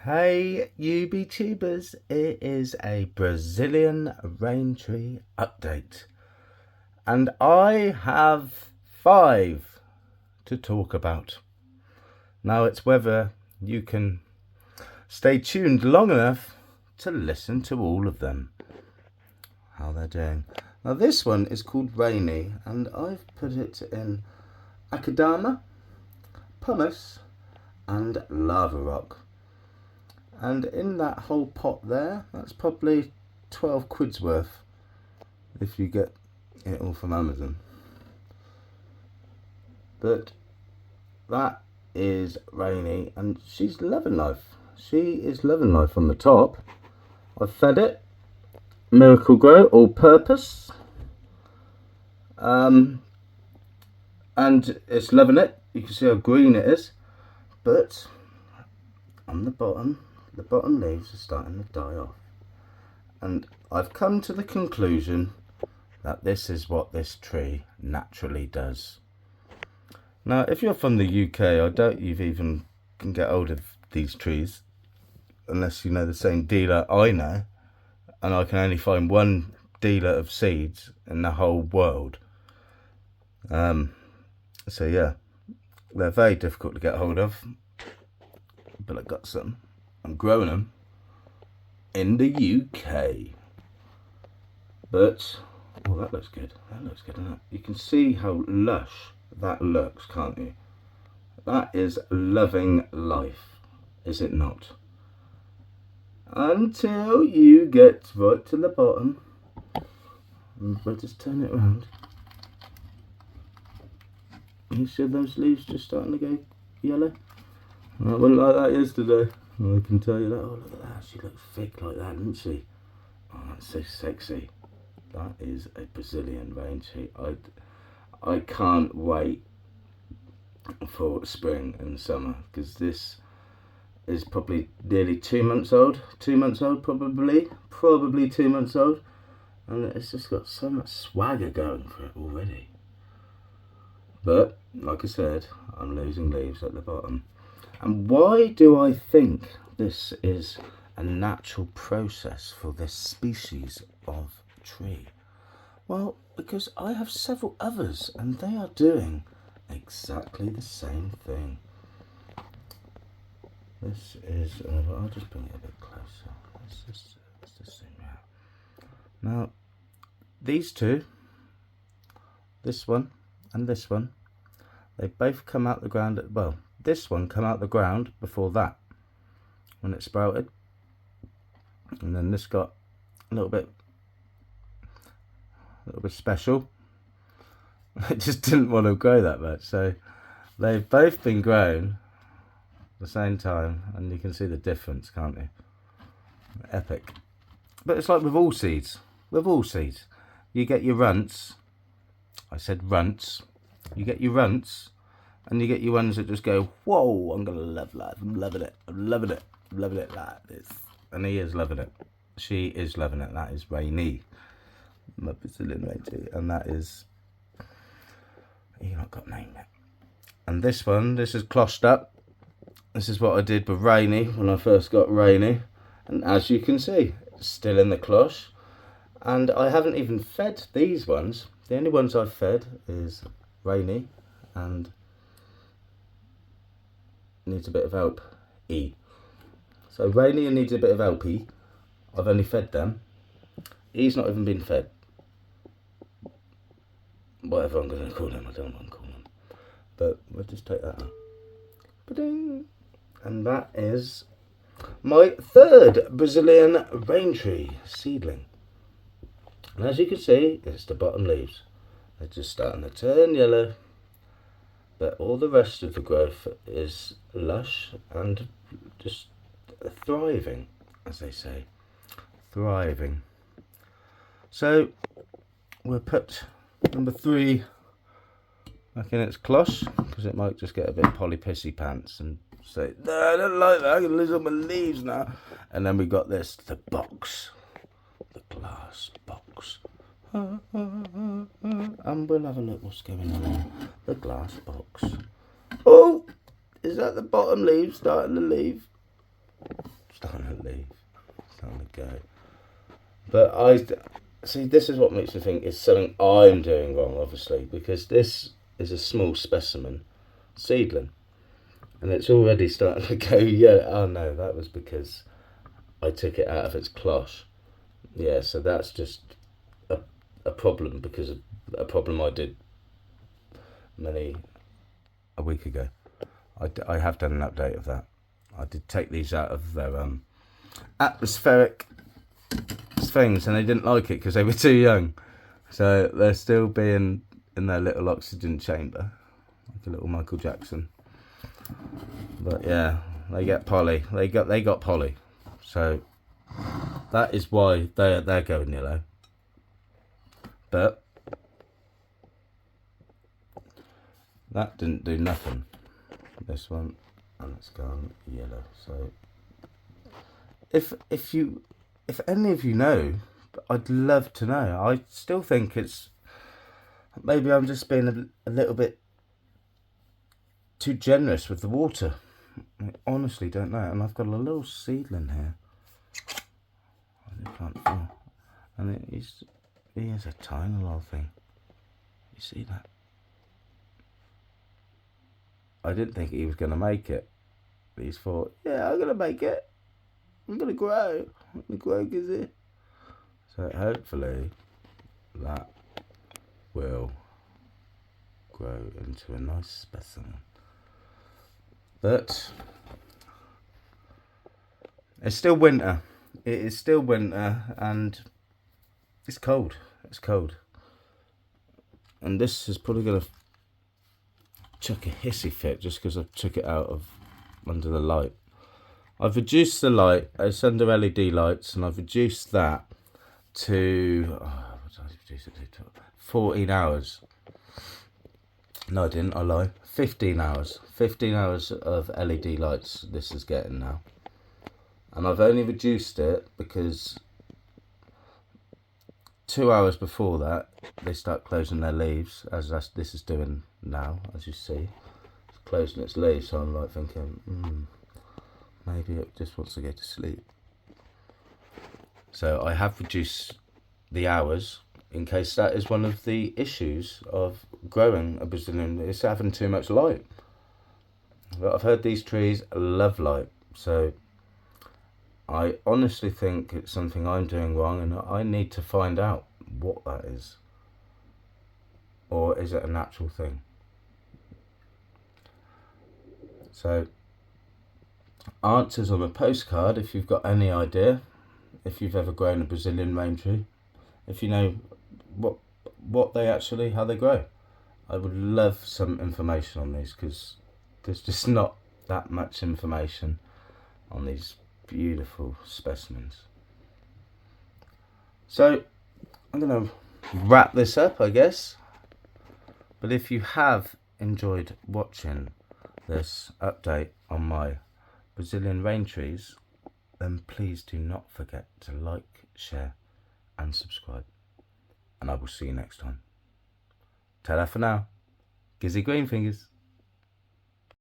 Hey UB-tubers, it is a Brazilian rain tree update and I have 5 to talk about. Now it's whether you can stay tuned long enough to listen to all of them, how they're doing. Now this one is called Rainy and I've put it in Akadama, Pumice and Lava Rock. And in that whole pot there, that's probably 12 quid's worth if you get it all from Amazon. But that is Rainy and she's loving life. She is loving life on the top. I've fed it Miracle-Gro all purpose. And it's loving it. You can see how green it is. But on the bottom leaves are starting to die off. And I've come to the conclusion that this is what this tree naturally does. Now, if you're from the UK, I doubt you've even can get hold of these trees unless you know the same dealer I know. And I can only find one dealer of seeds in the whole world. So yeah, they're very difficult to get hold of. But I got some. I'm growing them in the UK. But, oh, that looks good. That looks good, doesn't it? You can see how lush that looks, can't you? That is loving life, is it not? Until you get right to the bottom. We'll just turn it around. You see those leaves just starting to go yellow? I wasn't like that yesterday. I can tell you that. Oh, look at that. She looks thick like that, doesn't she? Oh, that's so sexy. That is a Brazilian rain tree. I can't wait for spring and summer because this is probably nearly 2 months old. 2 months old, probably 2 months old. And it's just got so much swagger going for it already. But, like I said, I'm losing leaves at the bottom. And why do I think this is a natural process for this species of tree? Well, because I have several others and they are doing exactly the same thing. This is, I'll just bring it a bit closer. Let's just zoom out. Now, these two, this one and this one, they both come out the ground well, this one come out the ground before that when it sprouted, and then this got a little bit special. It just didn't want to grow that much, so they've both been grown at the same time, and you can see the difference, can't you? Epic. But it's like with all seeds. You get your runts. I said runts. You get your runts. And you get your ones that just go, whoa, I'm going to love life. I'm loving it. I'm loving it. I'm loving it like this. And he is loving it. She is loving it. That is Rainy. My Brazilian rain tree. And that is, you've not got a name yet. And this one, this is closhed up. This is what I did with Rainy when I first got Rainy. And as you can see, it's still in the cloche. And I haven't even fed these ones. The only ones I've fed is Rainy and needs a bit of help. So Rainy needs a bit of help. I've only fed them. He's not even been fed. Whatever I'm going to call him, I don't want to call him. But we'll just take that out. Ba-ding. And that is my 3rd Brazilian rain tree seedling. And as you can see, it's the bottom leaves. They're just starting to turn yellow. But all the rest of the growth is lush and just thriving, as they say. Thriving. So we'll put number 3 back in its cloche, because it might just get a bit polypissy pants and say, no, I don't like that, I'm going to lose all my leaves now. And then we got this, the box, the glass box. And we'll have a look what's going on in the glass box. Oh, is that the bottom leaf starting to leave? starting to leave, starting to go. But I see, this is what makes me think it's something I'm doing wrong, obviously, because this is a small specimen seedling, and it's already starting to go. Yeah, oh no, that was because I took it out of its cloche. Yeah, so that's just a problem because of a problem I did a week ago. I have done an update of that. I did take these out of their atmospheric things, and they didn't like it because they were too young. So they're still being in their little oxygen chamber, like a little Michael Jackson. But yeah, they get Polly. They got Polly. So that is why they're going yellow. But that didn't do nothing. This one, and it's gone yellow. So if any of you know, I'd love to know. I still think it's, maybe I'm just being a little bit too generous with the water. I honestly don't know. And I've got a little seedling here. And he is a tiny little thing. You see that? I didn't think he was going to make it. But he's thought, yeah, I'm going to make it. I'm going to grow. I'm going to grow, Gizzy. So hopefully that will grow into a nice specimen. But it's still winter. It is still winter, and it's cold. It's cold. And this is probably going to chuck a hissy fit just because I took it out of under the light. I've reduced the light. It's under LED lights, and I've reduced that to, what did I reduce it to? 14 hours. No, I didn't. I lie. 15 hours. 15 hours of LED lights this is getting now. And I've only reduced it because 2 hours before that, they start closing their leaves, as this is doing now, as you see. It's closing its leaves, so I'm like thinking, maybe it just wants to go to sleep. So I have reduced the hours in case that is one of the issues of growing a Brazilian. It's having too much light. But I've heard these trees love light, so I honestly think it's something I'm doing wrong, and I need to find out what that is. Or is it a natural thing? So, answers on a postcard if you've got any idea, if you've ever grown a Brazilian rain tree, if you know what they actually, how they grow. I would love some information on these, because there's just not that much information on these beautiful specimens. So I'm going to wrap this up, I guess. But if you have enjoyed watching this update on my Brazilian rain trees, then please do not forget to like, share and subscribe. And I will see you next time. Ta-da for now. Gizzy Greenfingers.